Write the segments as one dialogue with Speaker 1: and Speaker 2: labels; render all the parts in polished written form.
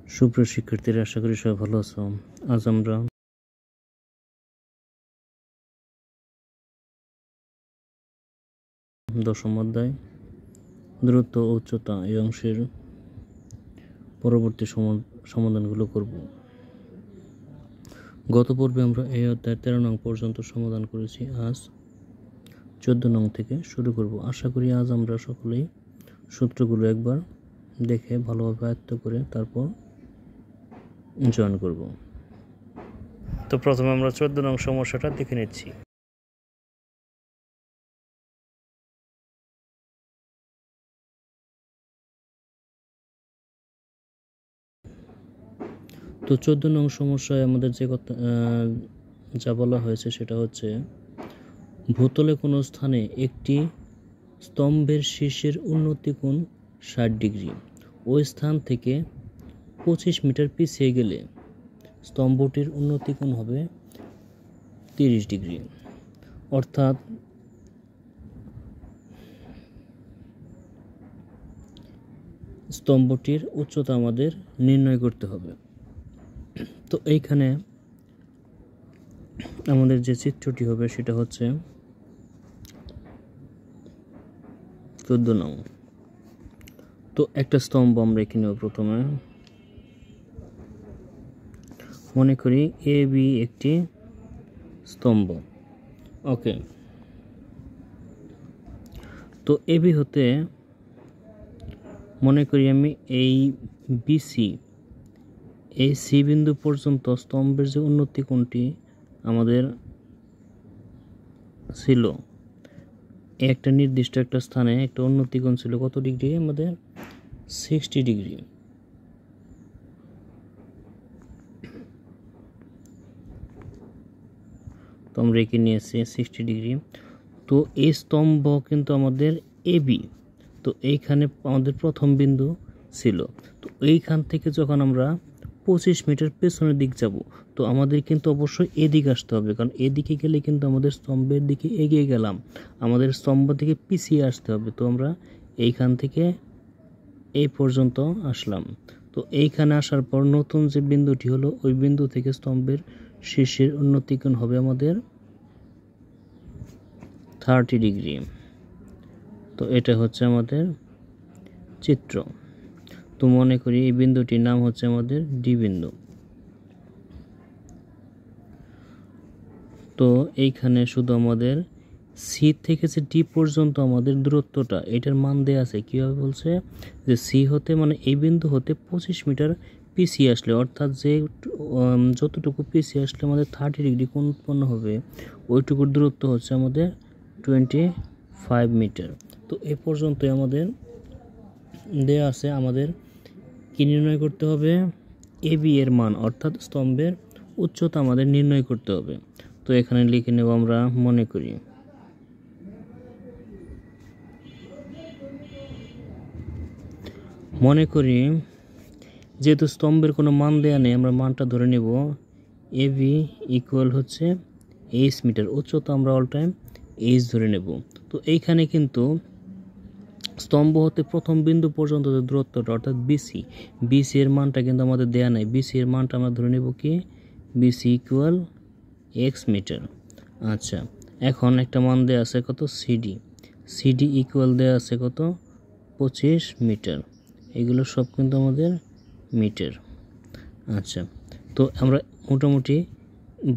Speaker 1: সুপ্রিয় শিক্ষার্থীরা, আশা করি সবাই ভালো আছো। আজ আমরা দশম অধ্যায় দূরত্ব ও উচ্চতা এই অংশের পরবর্তী সমাধানগুলো করব। গত পর্বে আমরা এই অধ্যায় 13 নং পর্যন্ত সমাধান করেছি। আজ 14 নং থেকে শুরু করব। আশা করি আজ আমরা সকলেই সূত্রগুলো একবার দেখে ভালোভাবে আয়ত্ত করে তারপর জয়েন করব। তো প্রথমে আমরা 14 নং সমস্যাটা দেখে নিচ্ছি। তো 14 নং সমস্যায় আমাদের যে কথা যা বলা হয়েছে সেটা হচ্ছে, ভূতলে কোনো স্থানে একটি স্তম্ভের শীর্ষের উন্নতি কোণ 60 ডিগ্রি, ওই স্থান থেকে 25 মিটার পিছিয়ে গেলে স্তম্ভটির উন্নতি কোণ হবে 30 ডিগ্রি। অর্থাৎ স্তম্ভটির উচ্চতা আমাদের নির্ণয় করতে হবে। তো এইখানে আমাদের যে চিত্রটি হবে সেটা হচ্ছে 14 নং। তো একটা স্তম্ভ আমরা এখানে প্রথমে মনে করি এ বি একটি স্তম্ভ। ওকে, তো এ বি হতে মনে করি আমি এই বিসি, এই সি বিন্দু পর্যন্ত স্তম্ভের যে উন্নতি কোণটি আমাদের ছিল, একটা নির্দিষ্ট একটা স্থানে একটা উন্নতি কোণ ছিল কত ডিগ্রি আমাদের? 60 ডিগ্রি। তো আমরা এঁকে নিয়েছি 60 ডিগ্রি। তো এই স্তম্ভ কিন্তু আমাদের এবি, তো এইখানে আমাদের প্রথম বিন্দু ছিল। তো এইখান থেকে যখন আমরা 25 মিটার পেছনের দিক যাব, তো আমাদের কিন্তু অবশ্যই এদিকে আসতে হবে, কারণ এদিকে গেলে কিন্তু আমাদের স্তম্ভের দিকে এগিয়ে গেলাম, আমাদের স্তম্ভ থেকে পিছিয়ে আসতে হবে। তো আমরা এইখান থেকে এই পর্যন্ত আসলাম। তো এইখানে আসার পর নতুন যে বিন্দুটি হলো, ওই বিন্দু থেকে স্তম্ভের শীর্ষের উন্নতি কোণ হবে আমাদের 30 ডিগ্রি। তো এটা হচ্ছে আমাদের চিত্র। তো মনে করি এই বিন্দুটির নাম হচ্ছে আমাদের ডি বিন্দু। তো এইখানে শুধু আমাদের সি থেকে যে ডি পর্যন্ত আমাদের দূরত্বটা, এটার মান দেয়া আছে। কীভাবে বলছে যে সি হতে মানে এই বিন্দু হতে 25 মিটার পিছিয়ে আসলে, অর্থাৎ যে যতটুকু পিছিয়ে আসলে আমাদের 30 ডিগ্রি কোণ উৎপন্ন হবে, ওইটুকুর দূরত্ব হচ্ছে আমাদের 25 মিটার। তো এ পর্যন্তই আমাদের দেয়া আছে। আমাদের কি নির্ণয় করতে হবে? এ বি এর মান, অর্থাৎ স্তম্ভের উচ্চতা আমাদের নির্ণয় করতে হবে। তো এখানে লিখে নেব আমরা, মনে করি যেহেতু স্তম্ভের কোনো মান দেয়া নেই, আমরা মানটা ধরে নেব এ বি ইকুয়াল হচ্ছে এইচ মিটার। উচ্চতা আমরা অল টাইম এইচ ধরে নেব। তো এইখানে কিন্তু স্তম্ভ হতে প্রথম বিন্দু পর্যন্ত যে দূরত্বটা, অর্থাৎ বিসি, বিসি এর মানটা কিন্তু আমাদের দেয়া নাই। বিসি এর মানটা আমরা ধরে নেব কি? BC equal x metre. আচ্ছা, এখন একটা মান দেয়া আছে কত? সিডি। সিডি ইকুয়াল দেয়া আছে কত? 25 মিটার। এগুলো সব কিন্তু আমাদের মিটার। আচ্ছা, তো আমরা মোটামুটি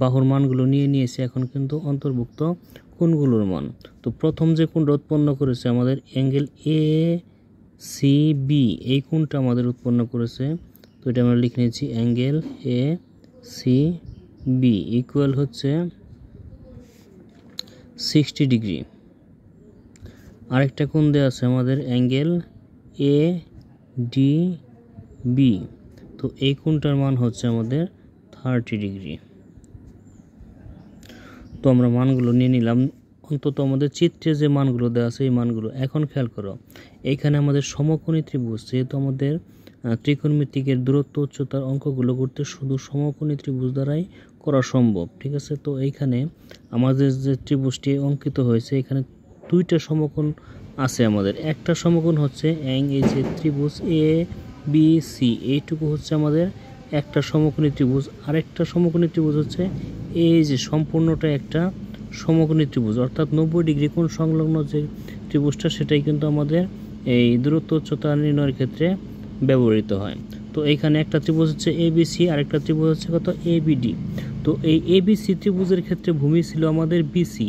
Speaker 1: বাহুর মানগুলো নিয়ে নিয়েছি। এখন কিন্তু অন্তর্ভুক্ত কোণগুলোর মান। তো প্রথম যে কোণটা উৎপন্ন করেছে আমাদের অ্যাঙ্গেল এ সি বি, এই কোণটা আমাদের উৎপন্ন করেছে। তো এটা আমরা লিখে নিয়েছি angle A C B equal হচ্ছে 60 ডিগ্রি। আরেকটা কোণ দেওয়া আছে আমাদের অ্যাঙ্গেল এ ডি বি, তো এই কোণটার মান হচ্ছে আমাদের 30 ডিগ্রি। তো আমরা মানগুলো নিয়ে নিলাম। অন্তত আমাদের চিত্রে যে মানগুলো দেওয়া আছে এই মানগুলো। এখন খেয়াল করো, এইখানে আমাদের সমকোণী ত্রিভুজ, যেহেতু আমাদের ত্রিকোণমিতিকের দূরত্ব উচ্চতার অঙ্কগুলো করতে শুধু সমকোণী ত্রিভুজ দ্বারাই করা সম্ভব, ঠিক আছে? তো এইখানে আমাদের যে ত্রিভুজটি অঙ্কিত হয়েছে, এখানে দুইটা সমকোণ আছে আমাদের। একটা সমকোণ হচ্ছে এই যে ত্রিভুজ এ বি সি, এইটুকু হচ্ছে আমাদের একটা সমকোণী ত্রিভুজ। আরেকটা সমকোণী ত্রিভুজ হচ্ছে এই যে সম্পূর্ণটা একটা সমকোণী ত্রিভুজ, অর্থাৎ 90 ডিগ্রি কোণ সংলগ্ন যে ত্রিভুজটা সেটাই কিন্তু আমাদের এই দূরত্ব উচ্চতা নির্ণয়ের ক্ষেত্রে ব্যবহৃত হয়। তো এইখানে একটা ত্রিভুজ হচ্ছে এবিসি, আরেকটা ত্রিভুজ হচ্ছে কত এবিডি। তো এই এবিসি ত্রিভুজের ক্ষেত্রে ভূমি ছিল আমাদের বিসি,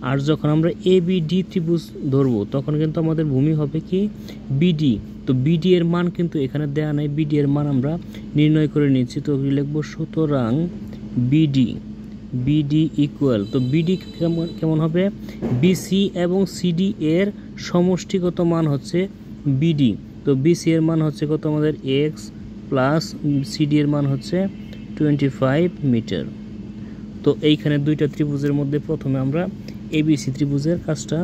Speaker 1: আর যখন আমরা এবিডি ত্রিভুজ ধরবো তখন কিন্তু আমাদের ভূমি হবে কি বিডি। তো বিডি এর মান কিন্তু এখানে দেয়া নাই, বিডি এর মান আমরা নির্ণয় করে নিচ্ছি। তো লিখবো সুতরাং বিডি ইকুয়াল, তো বিডি কেমন হবে, বিসি এবং সিডি এর সমষ্টিগত মান হচ্ছে বিডি। তো বিসি এর মান হচ্ছে কত আমাদের এক্স প্লাস সিডি এর মান হচ্ছে 25 মিটার। তো এইখানে দুইটা ত্রিভুজের মধ্যে প্রথমে আমরা এবিসি ত্রিভুজের কাজটা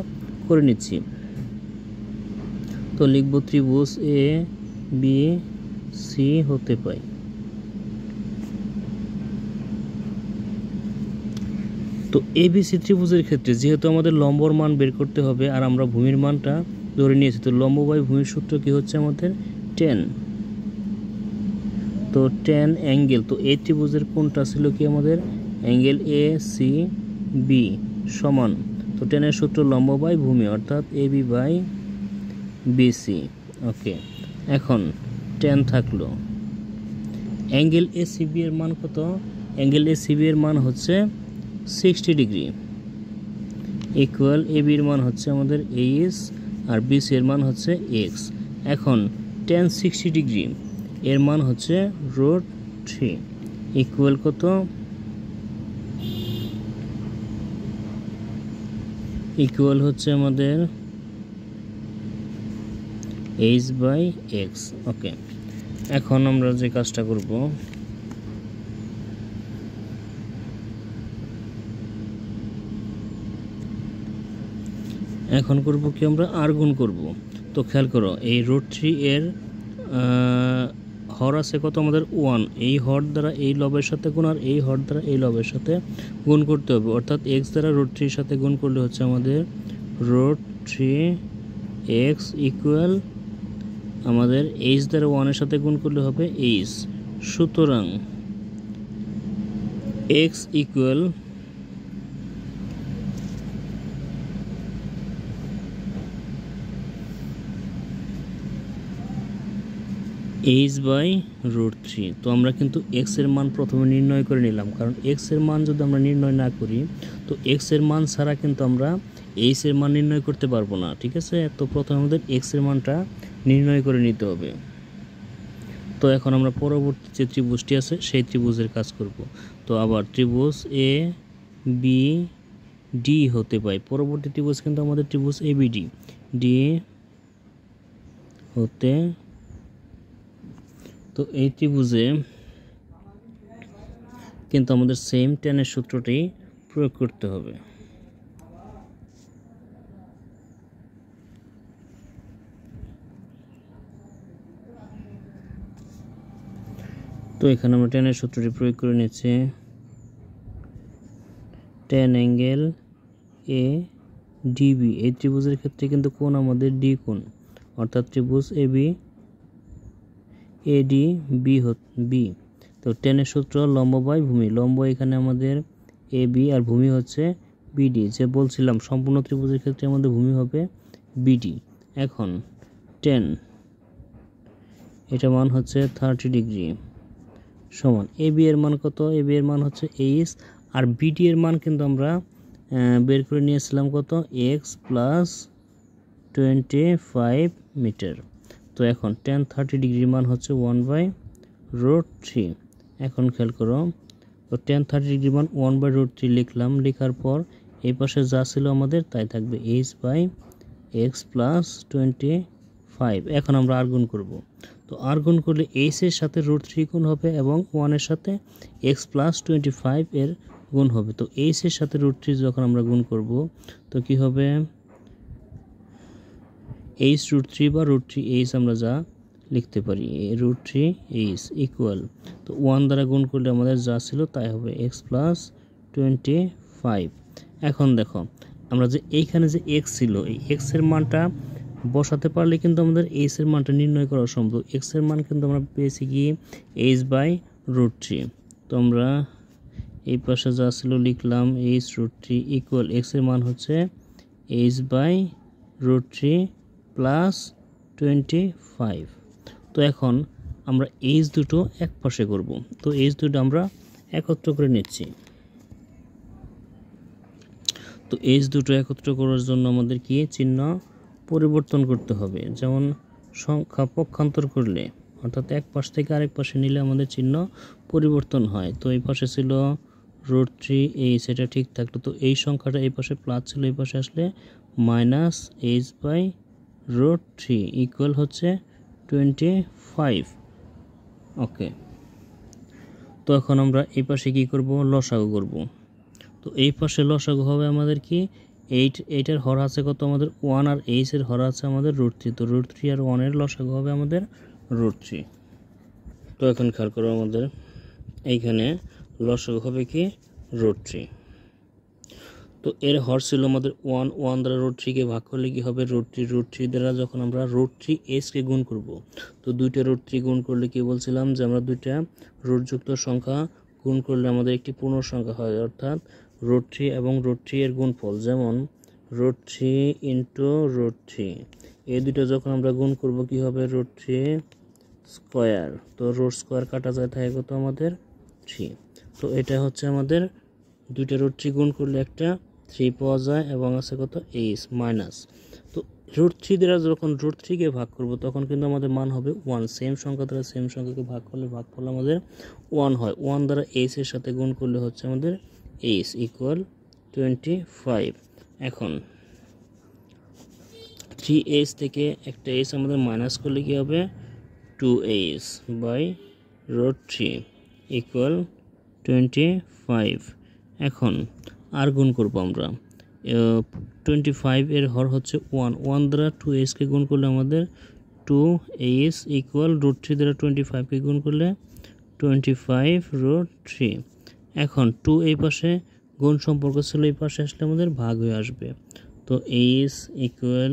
Speaker 1: করে নিচ্ছি। তো লিখব ত্রিভুজ এ বি সি হতে পাই। তো এবিসি ত্রিভুজের ক্ষেত্রে যেহেতু আমাদের লম্বর মান বের করতে হবে আর আমরা ভূমির মানটা ধরে নিয়েছি, তো লম্ব বাই ভূমির সূত্র কি হচ্ছে আমাদের 10। তো 10 অ্যাঙ্গেল, তো এই ত্রিভুজের কোনটা ছিল কি আমাদের অ্যাঙ্গেল এ সি বি সমান, তো 10 এর সূত্র লম্ব বাই ভূমি অর্থাৎ A B by BC. Okay, এখন 10 থাকলো। অ্যাঙ্গেল এ সি বি এর মান কত, অ্যাঙ্গেল এ সি বি এর মান হচ্ছে 60 ডিগ্রি ইকুয়াল এ বির মান হচ্ছে আমাদের এইচ আর বিসি এর মান হচ্ছে এক্স। এখন tan 60 ডিগ্রি এর মান হচ্ছে √3 ইকুয়াল কত, ইকুয়াল হচ্ছে আমাদের এইচ বাই এক্স। ওকে, এখন আমরা যে কাজটা করব, এখন করব কি আমরা আর গুণ করব। তো খেয়াল করো এই √3 এর হর আছে কত আমাদের 1, এই হর দ্বারা এই লবের সাথে গুণ আর এই হর দ্বারা এই লবের সাথে গুণ করতে হবে, অর্থাৎ x দ্বারা √3 এর সাথে গুণ করলে হচ্ছে আমাদের √3x ইকুয়াল আমাদের h দ্বারা 1 এর সাথে গুণ করলে হবে h। সুতরাং x ইকুয়াল h বাই √3। তো আমরা কিন্তু x এর মান প্রথমে নির্ণয় করে নিলাম, কারণ x এর মান যদি আমরা নির্ণয় না করি তো x এর মান ছাড়া কিন্তু আমরা h এর মান নির্ণয় করতে পারবো না, ঠিক আছে। তো প্রথমে আমাদের x এর মানটা নির্ণয় করে নিতে হবে। তো এখন আমরা পরবর্তী যে ত্রিভুজটি আছে সেই ত্রিভুজের কাজ করব। তো আবার ত্রিভুজ এ বি ডি হতে পাই, পরবর্তী ত্রিভুজ কিন্তু আমাদের ত্রিভুজ এ বি ডি হতে। তো এই ত্রিভুজে কিন্তু আমাদের সেম tan এর সূত্রটি প্রয়োগ করতে হবে। তো এখানে আমরা tan এর সূত্রটি প্রয়োগ করে নিচ্ছি। tan অ্যাঙ্গেল এ ডিবি, এই ত্রিভুজের ক্ষেত্রে কিন্তু কোণ আমাদের ডি কোণ, অর্থাৎ ত্রিভুজ এ বি এডি বি। তো tan এর সূত্র লম্ব বাই ভূমি, লম্ব এখানে আমাদের এ বি আর ভূমি হচ্ছে বিডি, যে বলছিলাম সম্পূর্ণ ত্রিভুজের ক্ষেত্রে আমাদের ভূমি হবে বিডি। এখন tan এটা মান হচ্ছে 30 ডিগ্রি সমান এ বি এর মান কত, এ বি এর মান হচ্ছে এইচ আর বিডি এর মান কিন্তু আমরা বের করে নিয়েছিলাম কত এক্স প্লাস 25 মিটার। তো এখন tan 30 ডিগ্রি মান হচ্ছে 1/√3। এখন খেয়াল করো, তো tan 30 ডিগ্রি মান 1/√3 লিখলাম, লেখার পর এই পাশে যা ছিল আমাদের তাই থাকবে h বাই এক্স প্লাস 25। এখন আমরা আর গুণ করব। তো আর গুণ করলে h এর সাথে √3 গুণ হবে এবং 1 এর সাথে x প্লাস 25 এর গুণ হবে। তো h এর সাথে √3 যখন আমরা গুণ করব তো কি হবে, h√3 বা √3h আমরা যা লিখতে পারি √3h ইকুয়াল, তো 1 দ্বারা গুণ করলে আমাদের যা ছিল তাই হবে x প্লাস 25। এখন দেখো আমরা যে এইখানে যে x ছিল এই x এর মানটা বসাতে পারলে কিন্তু আমাদের এইচ এর মানটা নির্ণয় করা সম্ভব। এক্স এর মান কিন্তু আমরা পেয়েছি কি h/√3। তো আমরা এই পাশে যা ছিল লিখলাম h√3 ইকুয়াল এক্স এর মান হচ্ছে h/√3 প্লাস 25। তো এখন আমরা এইচ দুটো এক পাশে করব। তো এইচ দুটো আমরা একত্র করে নিচ্ছি। তো এইচ দুটো একত্র করার জন্য আমাদের কি চিহ্ন পরিবর্তন করতে হবে। যেমন সংখ্যা পক্ষান্তর করলে অর্থাৎ এক পাশ থেকে আরেক পাশে নিলে আমাদের চিহ্ন পরিবর্তন হয়। তো এই পাশে ছিল √3h, এটা ঠিক থাকলো। তো এই সংখ্যাটা এই পাশে প্লাস ছিল, এই পাশে আসলে -h/√3 ইকুয়াল হচ্ছে 25। ওকে, তো এখন আমরা এই পাশে কি করব, লসাগু করব। তো এই পাশে লসাগু হবে আমাদের কি 8, এইটার হর আছে কত আমাদের 1, আর h এর হর আছে আমাদের √3। তো √3 আর 1 এর লসাগু হবে আমাদের √3। তো এখন খেয়াল করো, আমাদের এইখানে লসাগু হবে কি √3। তো এর হর ছিল আমাদের 1 দ্বারা √3 কে ভাগ করলে কি হবে √3 দ্বারা যখন আমরা √3h কে গুণ করব, তো দুইটা √3 গুণ করলে কি বলছিলাম যে আমরা দুইটা রুটযুক্ত সংখ্যা গুণ করলে আমাদের একটি পূর্ণ সংখ্যা হয়, অর্থাৎ √3 এবং √3 এর গুণফল। যেমন √3 ইন্টু √3, এই দুটো যখন আমরা গুণ করব কি হবে √3 স্কয়ার। তো √স্কয়ার কাটা যায়, থাকে কত আমাদের 3। তো এটা হচ্ছে আমাদের দুইটা √3 গুণ করলে একটা 3 পাওয়া যায় এবং আছে কত h মাইনাস। তো √3 দ্বারা যখন √3 কে ভাগ করব তখন কিন্তু আমাদের মান হবে 1। সেম সংখ্যা দ্বারা সেম সংখ্যাকে ভাগ করলে ভাগফল আমাদের 1 হয়। 1 দ্বারা h এর সাথে গুণ করলে হচ্ছে আমাদের h ইকুয়াল 25। এখন 3h থেকে একটা h আমাদের মাইনাস করলে কি হবে 2h/√3 ইকুয়াল 25। এখন আর গুণ করব আমরা 25 এর হর হচ্ছে 1 দ্বারা 2h কে গুণ করলে আমাদের 2h ইকুয়াল √3 দ্বারা 25 কে গুণ করলে 25√3। এখন 2 এই পাশে গুণ সম্পর্ক ছিল, এই পাশে আসলে আমাদের ভাগ হয়ে আসবে। তো h ইকুয়াল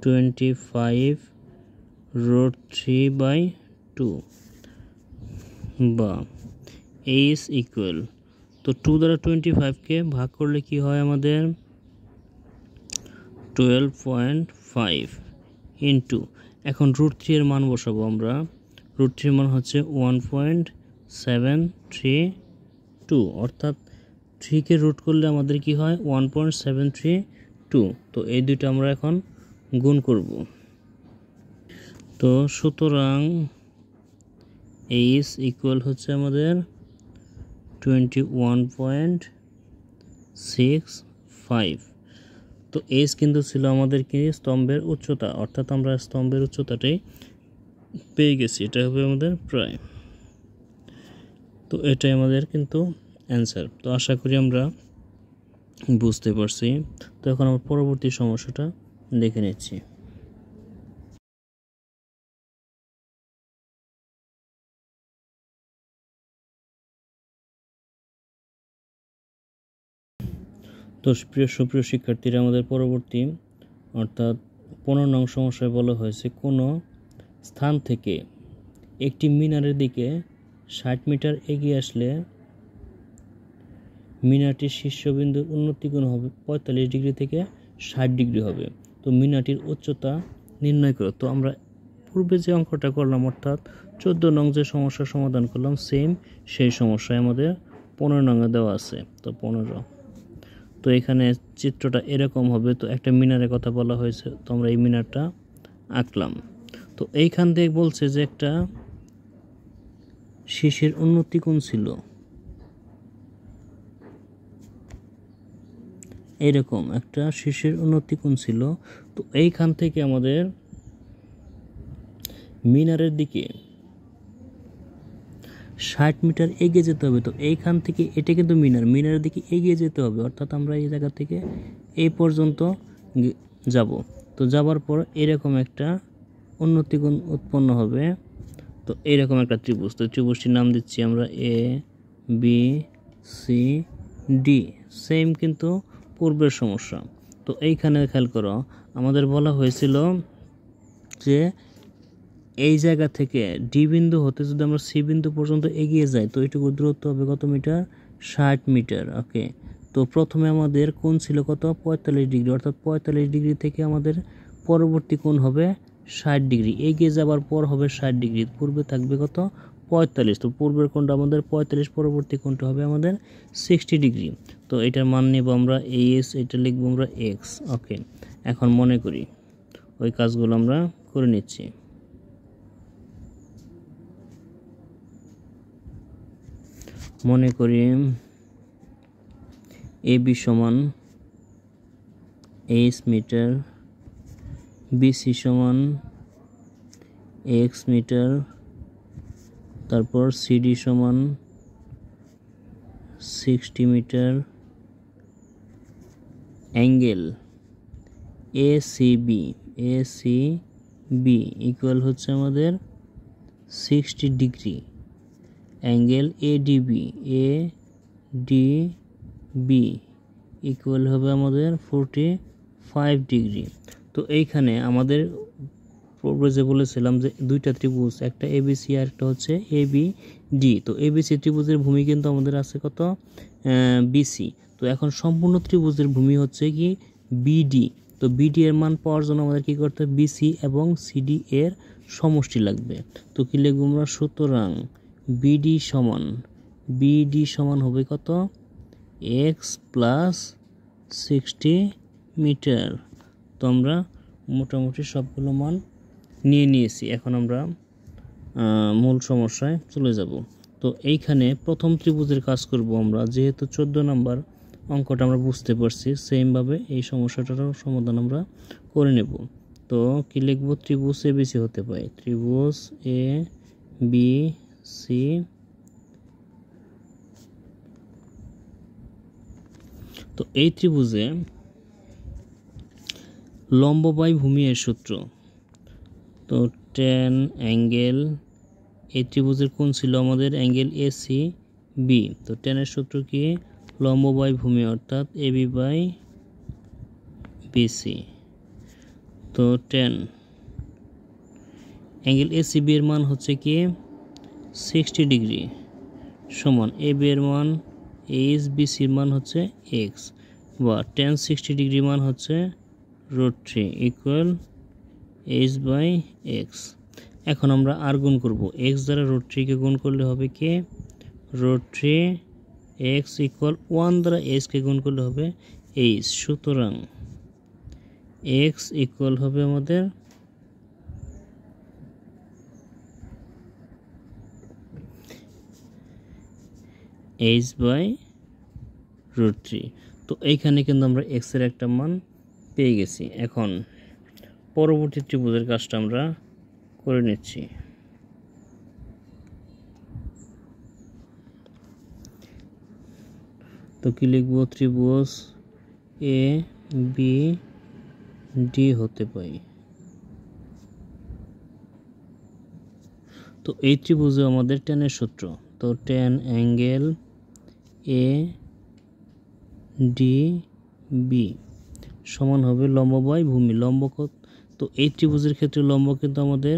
Speaker 1: 25√3/2 বা h ইকুয়াল, তো 2 দ্বারা 25 কে ভাগ করলে কি হয় আমাদের 12.5 ইন্টু, এখন √3 এর মান বসাবো আমরা। √3 এর মান হচ্ছে 1.732, অর্থাৎ 3 কে রুট করলে আমাদের কি হয় 1.732। তো এই দুইটা আমরা এখন গুণ করব। তো সুতরাং h ইকুয়াল হচ্ছে আমাদের 21.65। তো h কিন্তু ছিল আমাদের কি স্তম্ভের উচ্চতা, অর্থাৎ আমরা স্তম্ভের উচ্চতাটাই পেয়ে গেছি, এটা হবে আমাদের প্রায়। তো এটাই আমাদের কিন্তু অ্যান্সার। তো আশা করি আমরা বুঝতে পারছি। তো এখন আমরা পরবর্তী সমস্যাটা দেখে নিচ্ছি। তো সুপ্রিয় শিক্ষার্থীরা, আমাদের পরবর্তী অর্থাৎ 15 নং সমস্যায় বলা হয়েছে কোনো স্থান থেকে একটি মিনারের দিকে 60 মিটার এগিয়ে আসলে মিনারটির শীর্ষবিন্দুর উন্নতি কোণ হবে 45 ডিগ্রি থেকে 60 ডিগ্রি হবে। তো মিনারটির উচ্চতা নির্ণয় করো। তো আমরা পূর্বে যে অঙ্কটা করলাম অর্থাৎ 14 নং যে সমস্যার সমাধান করলাম সেম সেই সমস্যায় আমাদের 15 নং দেওয়া আছে। তো 15, তো এখানে চিত্রটা এরকম হবে। তো একটা মিনারের কথা বলা হয়েছে, তো আমরা এই মিনারটা আঁকলাম। তো এইখান থেকে বলছে যে একটা শীর্ষের উন্নতি কোণ ছিল এরকম, একটা শীর্ষের উন্নতি কোণ ছিল। তো এইখান থেকে আমাদের মিনারের দিকে 60 মিটার এগিয়ে যেতে হবে। তো এইখান থেকে এটা কিন্তু মিনারের দিকে এগিয়ে যেতে হবে, অর্থাৎ আমরা এই জায়গা থেকে এই পর্যন্ত যাব। তো যাবার পর এরকম একটা উন্নতি কোণ উৎপন্ন হবে। তো এরকম একটা ত্রিভুজ, তো ত্রিভুজটির নাম দিচ্ছি আমরা ABCD। সেম কিন্তু পূর্বের সমস্যা। তো তো এইখানে খেয়াল করো, আমাদের বলা হয়েছিল যে এই জায়গা থেকে ডি বিন্দু হতে যদি আমরা সি বিন্দু পর্যন্ত এগিয়ে যাই তো এইটুকু দূরত্ব হবে কত মিটার? 60 মিটার। ওকে, তো প্রথমে আমাদের কোণ ছিল কত? 45 ডিগ্রি, অর্থাৎ 45 ডিগ্রি থেকে আমাদের পরবর্তী কোণ হবে 60 ডিগ্রি। এগিয়ে যাবার পর হবে 60 ডিগ্রি, পূর্বে থাকবে কত? 45। তো পূর্বের কোণটা আমাদের 45, পরবর্তী কোণটা হবে আমাদের 60 ডিগ্রি। তো এটার মান নেব আমরা এস, এটা লিখবো আমরা এক্স। ওকে, এখন মনে করি ওই কাজগুলো আমরা করে নিচ্ছি। মনে করি এ বি সমান এইচ মিটার, বিসি সমান এক্স মিটার, তারপর সিডি সমান 60 metre, angle A C B equal হচ্ছে আমাদের 60 ডিগ্রি, অ্যাঙ্গেল এডিবি ইকুয়াল হবে আমাদের 45 ডিগ্রি। তো এইখানে আমাদের পূর্বে যে বলেছিলাম যে দুইটা ত্রিভুজ, একটা এবিসি আর একটা হচ্ছে এবিডি। তো এবিসি ত্রিভুজের ভূমি কিন্তু আমাদের আছে কত? বিসি। তো এখন সম্পূর্ণ ত্রিভুজের ভূমি হচ্ছে কি? বিডি। তো বিডি এর মান পাওয়ার জন্য আমাদের কি করতে হবে? বিসি এবং সিডি এর সমষ্টি লাগবে। তো কি লিখব আমরা? সুতরাং বিডি সমান হবে কত? X plus 60 metre. তো আমরা মোটামুটি সবগুলো মান নিয়ে নিয়েছি। এখন আমরা মূল সমস্যায় চলে যাব। তো এইখানে প্রথম ত্রিভুজের কাজ করব আমরা, যেহেতু 14 নম্বর অঙ্কটা আমরা বুঝতে পারছি, সেমভাবে এই সমস্যাটারও সমাধান আমরা করে নেব। তো কি লিখব? ত্রিভুজ এ বি সি হতে পারে, ত্রিভুজ এ বি সি। তো এই ত্রিভুজে লম্ব বাই ভূমি এর সূত্র। তো tan অ্যাঙ্গেল, এই ত্রিভুজের কোণ ছিল আমাদের অ্যাঙ্গেল এ সি বি। তো tan এর সূত্র কি? লম্ব বাই ভূমি, অর্থাৎ এ বি বাই বিসি। তো tan angle A C B এর মান হচ্ছে কি? 60 ডিগ্রি, সমান এ বি এর মান এইচ, বিসির মান হচ্ছে এক্স, বা tan 60 ডিগ্রি মান হচ্ছে √3 ইকুয়াল এইচ বাই এক্স। এখন আমরা আর গুণ করব, এক্স দ্বারা √3 গুণ করলে হবে কি? √3 এক্স ইকুয়াল 1 দ্বারা এইচকে গুণ করলে হবে এইচ। সুতরাং এক্স ইকুয়াল হবে আমাদের এইচ বাই √3। তো এইখানে কিন্তু আমরা এক্স এর একটা মান পেয়ে গেছি। এখন পরবর্তী ত্রিভুজের কাজটা আমরা করে নিচ্ছি। তো কি লিখব? ত্রিভুজ এ বি ডি হতে পাই। তো এই ত্রিভুজে আমাদের tan এর সূত্র। তো tan angle A D B সমান হবে লম্ব বাই ভূমি। লম্ব কত? তো এই ত্রিভুজের ক্ষেত্রে লম্ব কিন্তু আমাদের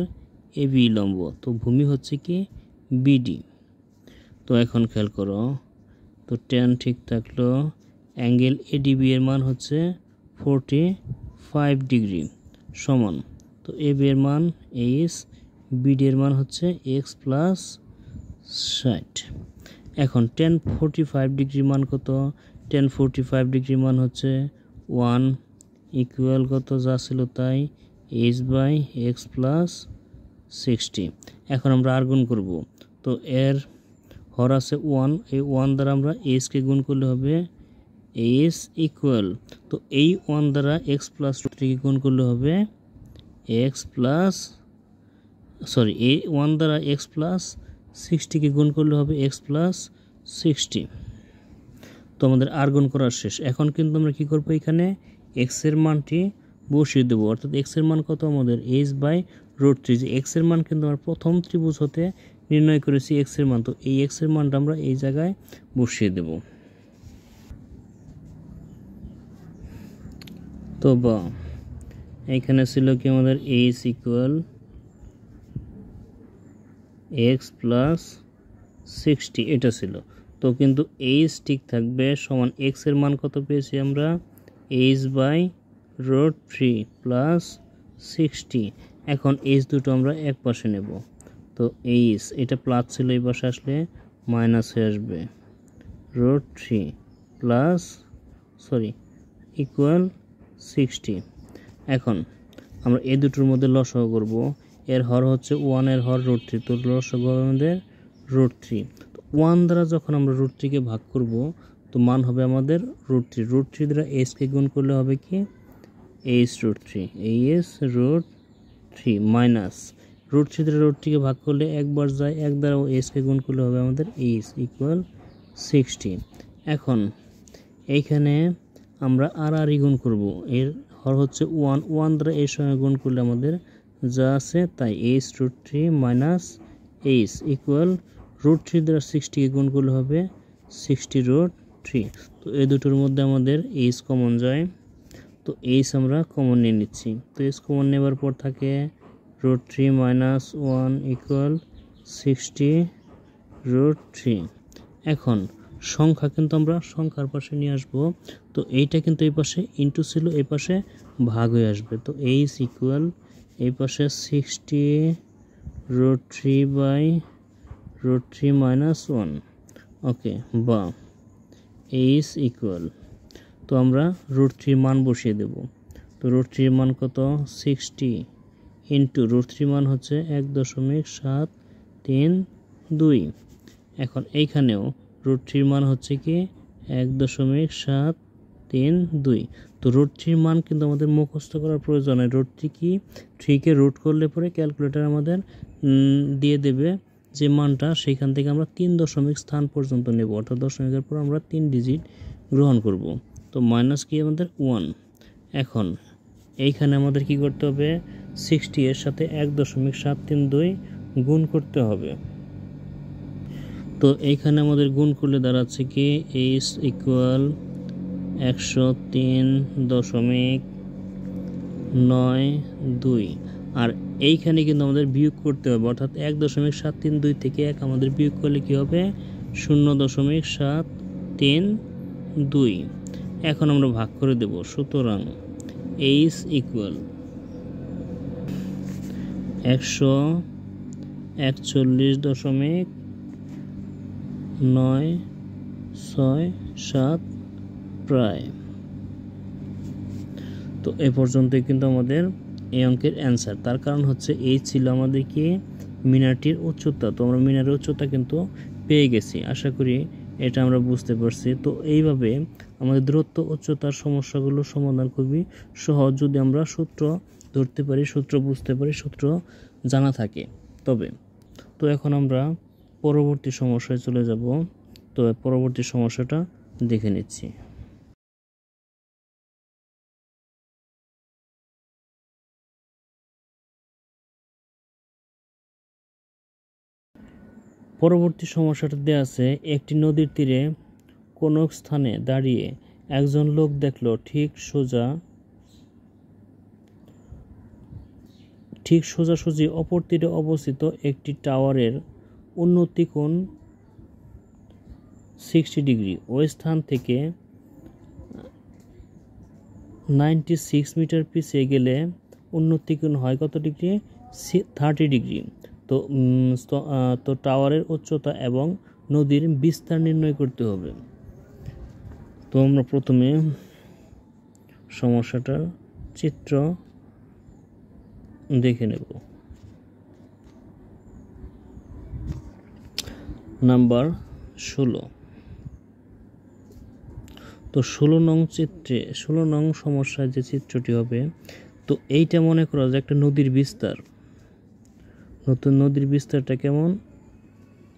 Speaker 1: এ বি লম্ব, তো ভূমি হচ্ছে কি? বিডি। তো এখন খেয়াল করো, তো tan ঠিক থাকলো, অ্যাঙ্গেল এডিবি এর মান হচ্ছে 45 ডিগ্রি, সমান, তো এ বি এর মান এইচ, বিডি এর মান হচ্ছে এক্স প্লাস 60। এখন tan 45 ডিগ্রি মান কত? tan 45 ডিগ্রি মান হচ্ছে 1 ইকুয়াল কত? যা ছিল তাই, এইচ বাই এক্স প্লাস 60। এখন আমরা আর গুণ করব। তো এর হর আছে 1, এই 1 দ্বারা আমরা এইচকে গুণ করলে হবে এইচ ইকুয়াল, তো এই 1 দ্বারা এক্স প্লাস 3কে গুণ করলে হবে এক্স প্লাস, সরি, এই 1 দ্বারা এক্স প্লাস 60কে গুণ করলে হবে এক্স প্লাস 60। তো আমাদের আর গুণ করা শেষ। এখন কিন্তু আমরা কি করব? এখানে এক্স এর মানটি বসিয়ে দেবো, অর্থাৎ এক্স এর মান কত আমাদের? H by √3। যে এক্স এর মান কিন্তু আমরা প্রথম ত্রিভুজ হতে নির্ণয় করেছি এক্স এর মান, তো এই এক্স এর মানটা আমরা এই জায়গায় বসিয়ে দেব। তো বা এখানে ছিল কি আমাদের এইচ ইকুয়াল এক্স প্লাস 60 এটা ছিল। তো কিন্তু এইচ ঠিক থাকবে সমান এক্স এর মান কত পেয়েছি আমরা, এইচ বাই রুট 3 প্লাস 60। এখন এইচ দুটো আমরা এক পাশে নেব, তো এইচ এটা প্লাস ছিল, এই পাশে আসলে মাইনাস হয়ে আসবে, রুট 3 প্লাস ইকুয়াল 60। এখন আমরা এই দুটোর মধ্যে লসাগু করব, এর হর হচ্ছে 1, এর হর রুট 3, তো লসাগু হবে আমাদের রুট 3। তো 1 দ্বারা যখন আমরা রুট 3 কে ভাগ করব, তো মান হবে আমাদের রুট 3। রুট 3 দ্বারা এইচ কে গুণ করলে হবে কি, h root 3, h root 3 minus root 3 দ্বারা রুট 3 কে ভাগ করলে একবার যায়, এক দ্বারা এইচ কে গুণ করলে হবে আমাদের এইচ ইকুয়াল 60। এখন এইখানে আমরা আর গুণ করব, এর হর হচ্ছে 1 দ্বারা এর সঙ্গে গুণ করলে আমাদের যা আছে তাই, h root 3 minus h equal root 3 দ্বারা 60 কে গুণ করলে হবে 60 রুট 3। তো এই দুটোর মধ্যে আমাদের এইচ কমন যায়, তো এইচ আমরা কমন নিয়ে নিচ্ছি। তো এইচ কমন নেবার পর থাকে রুট 3 মাইনাস 1 ইকুয়াল 60 রুট 3। এখন সংখ্যা কিন্তু আমরা সংখ্যার পাশে নিয়ে আসব, তো এইটা কিন্তু এই পাশে ইন্টু ছিল, এই পাশে ভাগ হয়ে আসবে। তো এইচ ইকুয়াল এই পাশে 60 রুট 3 বাই রুট 3 মাইনাস 1, ওকে, বা এইচ ইকুয়াল, তো আমরা রুট 3 মান বসিয়ে দেব। তো রুট 3 মান কত, 60 ইন্টু রুট 3 মান হচ্ছে 1.732। এখন এইখানেও রুট 3 মান হচ্ছে কি 1.732। তো রুট 3 মান কিন্তু আমাদের মুখস্থ করার প্রয়োজন নেই। রুট 3 কি, 3 কে রুট করলে পরে ক্যালকুলেটর আমাদের দিয়ে দেবে যে মানটা, সেইখান থেকে আমরা 3 দশমিক স্থান পর্যন্ত নেব, অর্থাৎ দশমিকের পর আমরা 3 ডিজিট গ্রহণ করব। তো মাইনাস কি আমাদের 1। এখন এইখানে আমাদের কি করতে হবে, 60 এর সাথে 1.732 গুণ করতে হবে। তো এইখানে আমাদের গুণ করলে দাঁড়াচ্ছে কি, এইচ ইকুয়াল 103.92। আর এইখানে কিন্তু আমাদের বিয়োগ করতে হবে, অর্থাৎ 1.732 থেকে 1 আমাদের বিয়োগ করলে কি হবে, 0.732। এখন আমরা ভাগ করে দেব, সুতরাং এইচ ইকুয়াল 141.967 প্রায়। তো এ পর্যন্তই কিন্তু আমাদের এই অঙ্কের অ্যান্সার। তার কারণ হচ্ছে এই ছিল আমাদের কি, মিনারটির উচ্চতা। তো আমরা মিনারের উচ্চতা কিন্তু পেয়ে গেছি, আশা করি এটা আমরা বুঝতে পারছি। তো এইভাবে আমাদের দূরত্ব উচ্চতার সমস্যাগুলো সমাধান খুবই সহজ, যদি আমরা সূত্র ধরতে পারি, সূত্র বুঝতে পারি, সূত্র জানা থাকে তবে। তো এখন আমরা পরবর্তী সমস্যায় চলে যাব। তো পরবর্তী সমস্যাটা দেখে নিচ্ছি। পরবর্তী সমস্যাটা দেওয়া আছে, একটি নদীর তীরে কোনো স্থানে দাঁড়িয়ে একজন লোক দেখল ঠিক সোজাসুজি অপর তীরে অবস্থিত একটি টাওয়ারের উন্নতি কোণ 60 ডিগ্রি। ওই স্থান থেকে 96 মিটার পিছিয়ে গেলে উন্নতি কোণ হয় কত ডিগ্রি, 30 ডিগ্রি। তো টাওয়ারের উচ্চতা এবং নদীর বিস্তার নির্ণয় করতে হবে। তো আমরা প্রথমে সমস্যাটার চিত্র দেখে নেব। নাম্বার 16। তো 16 নং সমস্যায় যে চিত্রটি হবে, তো এইটা মনে করা যে একটা নদীর বিস্তার। নতুন নদীর বিস্তারটা কেমন,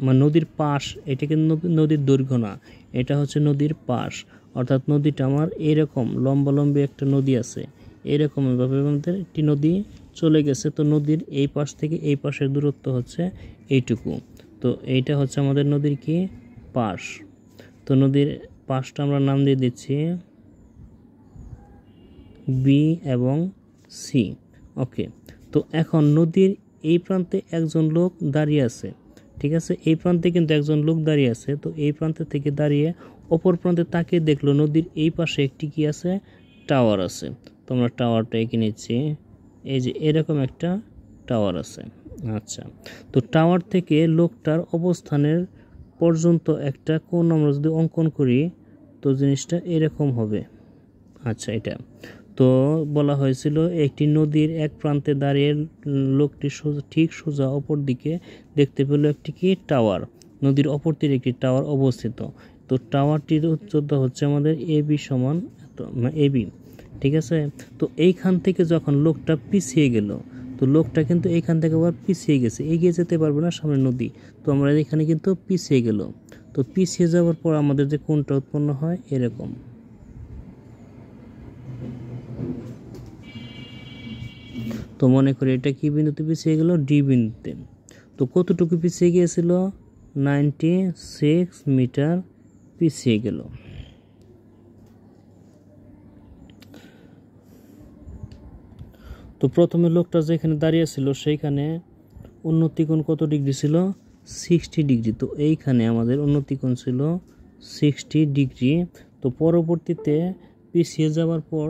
Speaker 1: মানে নদীর পাশ, এটা কিন্তু নদীর দৈর্ঘ্য না, এটা হচ্ছে নদীর পাশ। অর্থাৎ নদীটা আমার এইরকম লম্বালম্বি একটা নদী আছে, এইরকমভাবে আমাদের একটি নদী চলে গেছে। তো নদীর এই পাশ থেকে এই পাশের দূরত্ব হচ্ছে এইটুকু। তো এইটা হচ্ছে আমাদের নদীর কি, পাশ। তো নদীর পাশটা আমরা নাম দিয়ে দিচ্ছি বি এবং সি। ওকে, তো এখন নদীর এই প্রান্তে একজন লোক দাঁড়িয়ে আছে, ঠিক আছে, এই প্রান্তে কিন্তু একজন লোক দাঁড়িয়ে আছে। তো এই প্রান্তে থেকে দাঁড়িয়ে অপর প্রান্তে তাকিয়ে দেখলো নদীর এই পাশে একটি কি আছে, টাওয়ার আছে। তো আমরা টাওয়ারটা এঁকে নিচ্ছি, এই যে এরকম একটা টাওয়ার আছে। আচ্ছা, তো টাওয়ার থেকে লোকটার অবস্থানের পর্যন্ত একটা কোণ আমরা যদি অঙ্কন করি তো জিনিসটা এরকম হবে। আচ্ছা, এটা তো বলা হয়েছিল একটি নদীর এক প্রান্তে দাঁড়িয়ে লোকটি ঠিক সোজা অপর দিকে দেখতে পেল একটি কি টাওয়ার, নদীর অপর তীরে একটি টাওয়ার অবস্থিত। তো টাওয়ারটির উচ্চতা হচ্ছে আমাদের এবি সমান এত, এবি, ঠিক আছে। তো এইখান থেকে যখন লোকটা পিছিয়ে গেল, তো লোকটা কিন্তু এইখান থেকে আবার পিছিয়ে গেছে, এগিয়ে যেতে পারবে না, সামনে নদী। তো আমরা এখানে কিন্তু পিছিয়ে গেল। তো পিছিয়ে যাওয়ার পর আমাদের যে কোণটা উৎপন্ন হয় এরকম। তো মনে করি এটা কি বিন্দুতে পিছিয়ে গেল, ডি বিন্দুতে। তো কতটুকু পিছিয়ে গিয়েছিল, 96 মিটার পিছিয়ে গেল। তো প্রথমে লোকটা যেখানে দাঁড়িয়ে ছিল সেইখানে উন্নতিকোণ কত ডিগ্রি ছিল, 60 ডিগ্রি। তো এইখানে আমাদের উন্নতিকোণ ছিল 60 ডিগ্রি। তো পরবর্তীতে পিছিয়ে যাওয়ার পর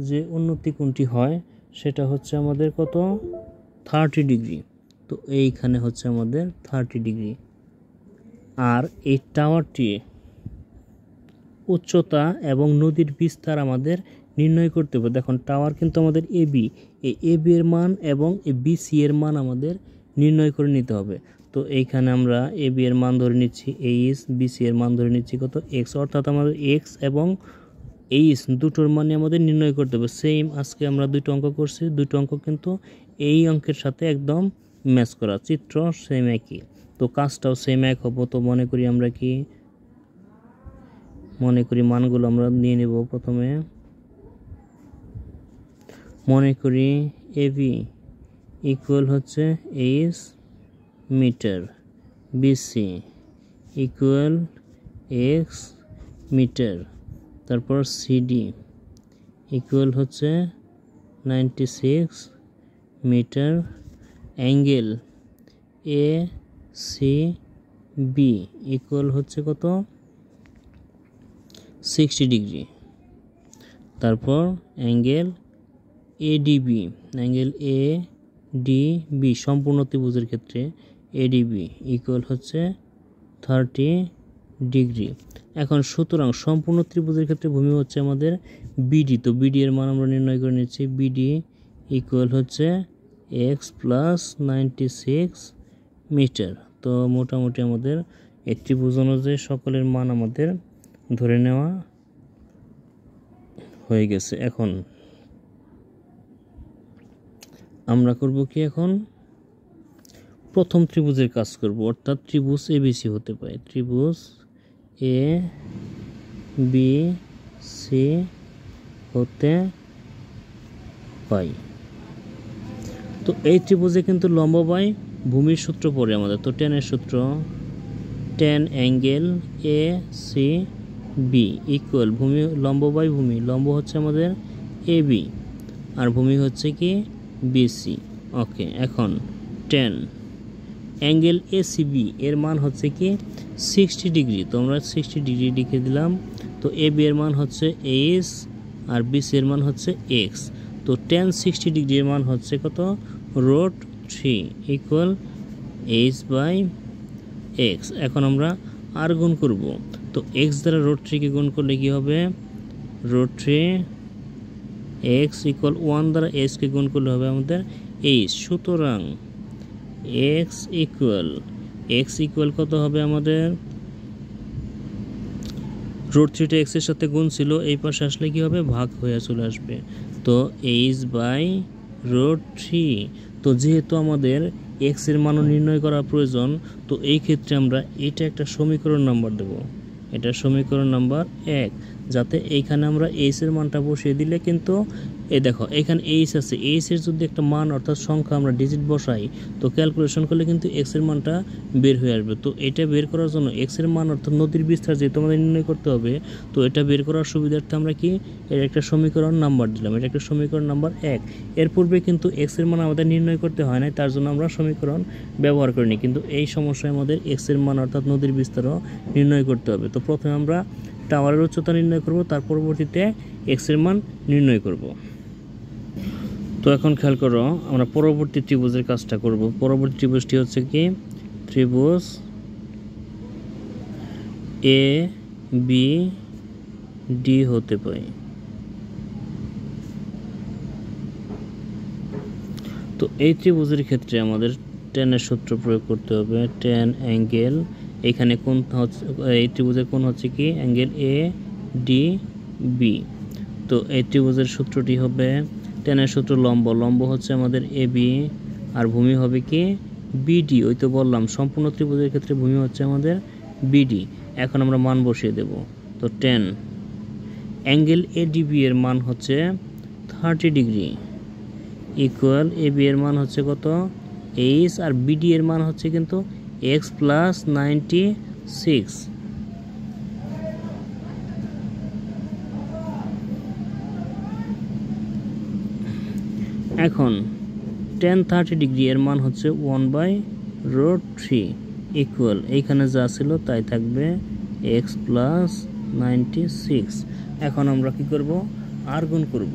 Speaker 1: যে উন্নতিকোণটি হয় সেটা হচ্ছে আমাদের কত, 30 ডিগ্রি। তো এইখানে হচ্ছে আমাদের 30 ডিগ্রি। আর এই টাওয়ারটি উচ্চতা এবং নদীর বিস্তার আমাদের নির্ণয় করতে হবে। দেখুন টাওয়ার কিন্তু আমাদের এবি, এই এবি এর মান এবং এই বিসি এর মান আমাদের নির্ণয় করে নিতে হবে। তো এইখানে আমরা এবি এর মান ধরে নিচ্ছি এইচ, বিসি এর মান ধরে নিচ্ছি কত, এক্স। অর্থাৎ আমাদের এক্স এবং এইচ দুটোর মানে আমাদের নির্ণয় করতে হবে। সেম আজকে আমরা দুটো অঙ্ক করছি, দুটো অঙ্ক কিন্তু এই অঙ্কের সাথে একদম ম্যাচ করা, চিত্র সেম একই, তো কাজটাও সেম এক হবো। তো মনে করি আমরা কি, মনে করি মানগুলো আমরা নিয়ে নেব। প্রথমে মনে করি এবি ইকুয়াল হচ্ছে h metre, BC equal x metre, তারপর সিডি ইকুয়াল হচ্ছে 96 metre, angle A C B equal হচ্ছে কত, 60 ডিগ্রি। তারপর angle ADB, angle A D B সম্পূর্ণ ত্রিভুজের ক্ষেত্রে এডিবি ইকুয়াল হচ্ছে 30 ডিগ্রি। এখন সুতরাং সম্পূর্ণ ত্রিভুজের ক্ষেত্রে ভূমি হচ্ছে আমাদের বিডি। তো বিডি এর মান আমরা নির্ণয় করে নিচ্ছি, বিডি ইকুয়াল হচ্ছে এক্স প্লাস 96 মিটার। তো মোটামুটি আমাদের এই ত্রিভুজ অনুযায়ী সকলের মান আমাদের ধরে নেওয়া হয়ে গেছে। এখন আমরা করব কি, এখন প্রথম ত্রিভুজের কাজ করব, অর্থাৎ ত্রিভুজ এবিসি হতে পারে, ত্রিভুজ এ বি সি হতে পাই। তো এই ত্রিভুজে কিন্তু লম্ব বাই ভূমির সূত্র পড়ে আমাদের। তো টেনের সূত্র, tan angle A C B equal ভূমি লম্ব বাই ভূমি, লম্ব হচ্ছে আমাদের এ বি আর ভূমি হচ্ছে কি বিসি। ওকে, এখন tan angle A C B এর মান হচ্ছে কি 60 ডিগ্রি। তো আমরা 60 ডিগ্রি লিখে দিলাম। তো এ বি এর মান হচ্ছে এইচ আর বিসি এর মান হচ্ছে এক্স। তো টেন 60 ডিগ্রি এর মান হচ্ছে কত, √3 ইকুয়াল এইচ বাই এক্স। এখন আমরা আর গুণ করব। তো এক্স দ্বারা √3 গুণ করলে কি হবে, √3 এক্স ইকুয়াল 1 দ্বারা এক্সকে গুণ করলে হবে আমাদের এইচ। সুতরাং এক্স ইকুয়াল কত হবে আমাদের, √3টা এক্সের সাথে গুণ ছিল, এই পাশে আসলে কি হবে, ভাগ হয়ে চলে আসবে। তো এইচ বাই √3। তো যেহেতু আমাদের এক্স এর মানও নির্ণয় করা প্রয়োজন, তো এই ক্ষেত্রে আমরা এটা একটা সমীকরণ নাম্বার দেব, এটা সমীকরণ নাম্বার 1, যাতে এইখানে আমরা এইচ এর মানটা বসিয়ে দিলে কিন্তু এই দেখো এখানে এইচ আছে, এইচ এর যদি একটা মান অর্থাৎ সংখ্যা আমরা ডিজিট বসাই তো ক্যালকুলেশন করলে কিন্তু এক্স এর মানটা বের হয়ে আসবে। তো এটা বের করার জন্য এক্স এর মান অর্থাৎ নদীর বিস্তার যেহেতু আমাদের নির্ণয় করতে হবে, তো এটা বের করার সুবিধার্থে আমরা কি এর একটা সমীকরণ নাম্বার দিলাম, এটা একটা সমীকরণ নাম্বার 1। এর পূর্বে কিন্তু এক্স এর মান আমাদের নির্ণয় করতে হয় না, তার জন্য আমরা সমীকরণ ব্যবহার করিনি, কিন্তু এই সমস্যায় আমাদের এক্স এর মান অর্থাৎ নদীর বিস্তারও নির্ণয় করতে হবে। তো প্রথমে আমরা টাওয়ারের উচ্চতা নির্ণয় করব, তার পরবর্তীতে এক্স এর মান নির্ণয় করব। তো এখন খেয়াল করো আমরা পরবর্তী ত্রিভুজের কাজটা করব। পরবর্তী ত্রিভুজটি হচ্ছে কি ত্রিভুজ এ বি ডি হতে পারে। তো এই ত্রিভুজের ক্ষেত্রে আমাদের টেনের সূত্র প্রয়োগ করতে হবে। টেন অ্যাঙ্গেল, এখানে কোণ হচ্ছে, এই ত্রিভুজের কোণ হচ্ছে কি অ্যাঙ্গেল এ ডি বি। তো এই ত্রিভুজের সূত্রটি হবে টেনের সূত্র লম্ব, লম্ব হচ্ছে আমাদের এ বি আর ভূমি হবে কি বিডি। ওই তো বললাম সম্পূর্ণ ত্রিভুজের ক্ষেত্রে ভূমি হচ্ছে আমাদের বিডি। এখন আমরা মান বসিয়ে দেব। তো টেন অ্যাঙ্গেল এ ডিবি এর মান হচ্ছে 30 ডিগ্রি ইকুয়াল এ বি এর মান হচ্ছে কত এইচ, আর বিডি এর মান হচ্ছে কিন্তু এক্স প্লাস 96। এখন টেন 30 ডিগ্রি এর মান হচ্ছে 1/√3 ইকুয়াল এইখানে যা ছিল তাই থাকবে এক্স প্লাস 96। এখন আমরা কি করব আর গুণ করব।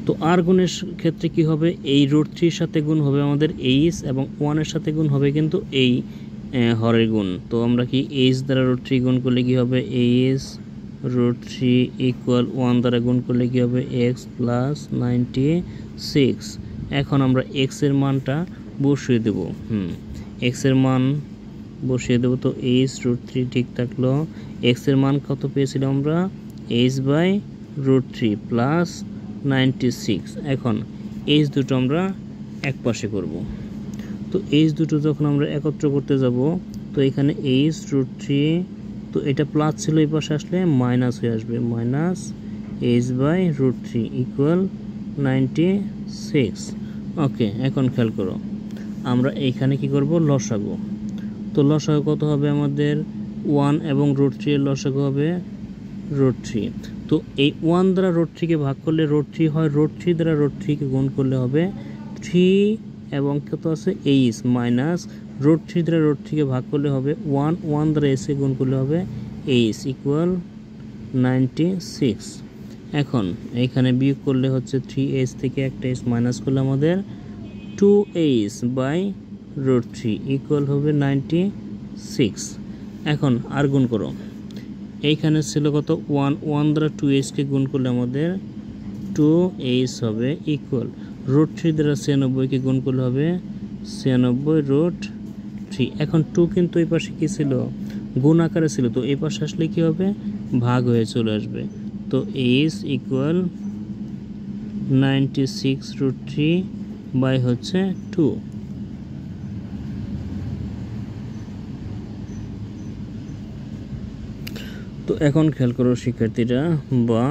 Speaker 1: তো আর গুণের ক্ষেত্রে কি হবে এই √3 সাথে গুণ হবে আমাদের এইচ এবং 1 এর সাথে গুণ হবে কিন্তু এই হরের গুণ। তো আমরা কি এইচ দ্বারা √3 গুণ করলে কি হবে এইচ √3 ইকুয়াল 1 দ্বারা গুণ করলে কি হবে এক্স প্লাস 96। এখন আমরা এক্স এর মানটা বসিয়ে দেব। এক্স এর মান বসিয়ে দেব। তো এইচ √3 ঠিক থাকলো। এক্স এর মান কত পেয়েছিলাম আমরা h/√3 প্লাস 96। এখন এইচ দুটো আমরা এক পাশে করব। তো এইচ দুটো যখন আমরা একত্র করতে যাব তো এখানে h√3, তো এটা প্লাস ছিল এই পাশে আসলে মাইনাস হয়ে আসবে, মাইনাস h/√3 ইকুয়াল 96। ওকে, এখন খেয়াল করো আমরা এইখানে কি করব লসাগু। তো লসাগু কত হবে আমাদের 1 এবং √3 এর লসাগু হবে √3। তো এই 1 দ্বারা √3 কে ভাগ করলে √3 হয়, √3 দ্বারা √3 কে গুণ করলে হবে 3 এবং কত আছে এইচ মাইনাস √3 দ্বারা √3 কে ভাগ করলে হবে 1, 1 দ্বারা এস কে গুণ করলে হবে এইচ ইকুয়াল 96। এখন এইখানে বিয়োগ করলে হচ্ছে 3h থেকে একটা h মাইনাস করলে আমাদের 2h/√3 ইকুয়াল হবে 96। এখন আর গুণ করো, এইখানে ছিল কত 1, 1 দ্বারা 2h কে গুণ করলে আমাদের 2h হবে ইকুয়াল √3 দ্বারা 96 কে গুণ করলে হবে 96√3। এখন 2 কিন্তু এই পাশে কি ছিল গুণ আকারে ছিল, তো এই পাশে আসলে কি হবে ভাগ হয়ে চলে আসবে। তো h ইকুয়াল 96√3 বাই হচ্ছে 2। তো এখন খেয়াল করো শিক্ষার্থীরা, বা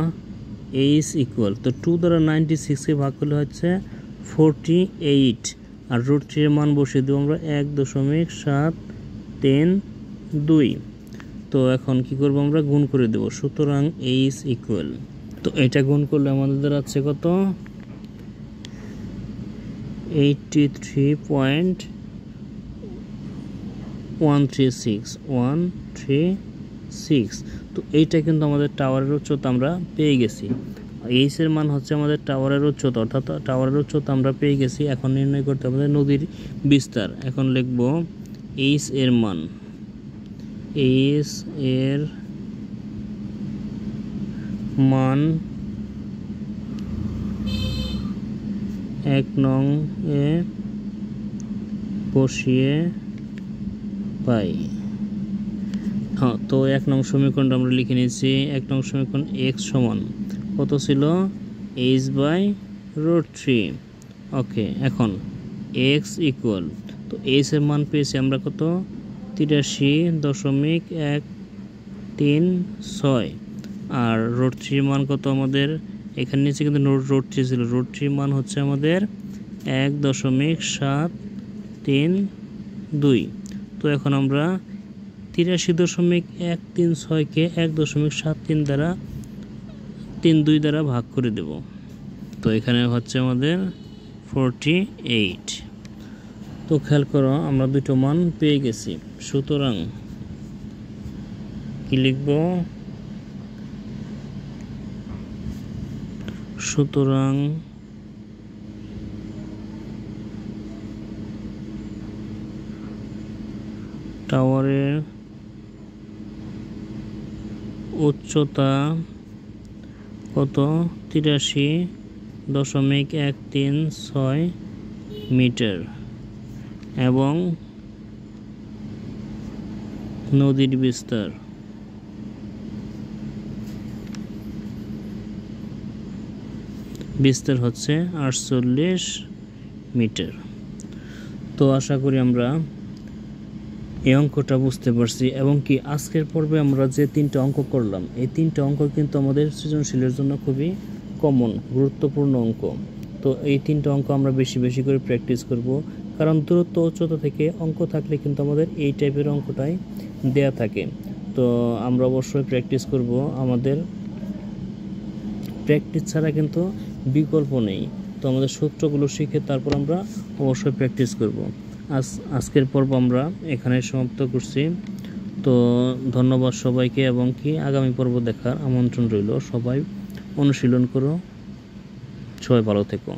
Speaker 1: এইচ ইকুয়াল তো 2 দ্বারা 96 কে ভাগ করলে হচ্ছে 48 আর √3 এর মান বসিয়ে দেবো আমরা 1.732। তো এখন কি করব আমরা গুণ করে দেব। সুতরাং এইচ ইকুয়াল, তো এটা গুণ করলে আমাদের দাঁড়াচ্ছে কত 83.136। তো এইটা কিন্তু আমাদের টাওয়ারের উচ্চতা আমরা পেয়ে গেছি। এইচ এর মান হচ্ছে আমাদের টাওয়ারের উচ্চতা, অর্থাৎ টাওয়ারের উচ্চতা আমরা পেয়ে গেছি। এখন নির্ণয় করতে হবে নদীর বিস্তার। এখন লিখব এইচ এর মান, এইচ এর মান 1 নং এ বসিয়ে পাই। হ্যাঁ, তো 1 নং সমীকরণটা আমরা লিখে নিয়েছি। 1 নং সমীকরণ এক্স সমান কত ছিল h/√3। ওকে, এখন এক্স ইকুয়াল, তো এইচ এর মান পেয়েছি আমরা কত 83.136। 3 6। আর রুট 3 মান কত আমাদের? এখানে নিচে কিন্তু রুট 3 ছিল, রুট 3 মান হচ্ছে আমাদের 1.732। তো এখন আমরা 83.136কে 1.73 দ্বারা 32 দ্বারা ভাগ করে দেব। তো এখানে হচ্ছে আমাদের 48। তো খেয়াল করো আমরা দুটো মান পেয়ে গেছি। সুতরাং কি লিখব? সুতরাং টাওয়ারের উচ্চতা কত? 83.136 মিটার এবং নদীর বিস্তার হচ্ছে 48 মিটার। তো আশা করি আমরা এই অঙ্কটা বুঝতে পারছি, এবং কি আজকের পর্বে আমরা যে 3টা অঙ্ক করলাম, এই 3টা অঙ্ক কিন্তু আমাদের সৃজনশীলের জন্য খুবই কমন, গুরুত্বপূর্ণ অঙ্ক। তো এই 3টা অঙ্ক আমরা বেশি বেশি করে প্র্যাকটিস করব, কারণ দূরত্ব উচ্চতা থেকে অঙ্ক থাকলে কিন্তু আমাদের এই টাইপের অঙ্কটাই দেয়া থাকে। তো আমরা অবশ্যই প্র্যাকটিস করব, আমাদের প্র্যাকটিস ছাড়া কিন্তু বিকল্প নেই। তো আমাদের সূত্রগুলো শিখে তারপর আমরা অবশ্যই প্র্যাকটিস করব। আজকের পর্ব আমরা এখানে সমাপ্ত করছি। তো ধন্যবাদ সবাইকে, এবং কি আগামী পর্ব দেখার আমন্ত্রণ রইল। সবাই অনুশীলন করো, সবাই ভালো থেকো।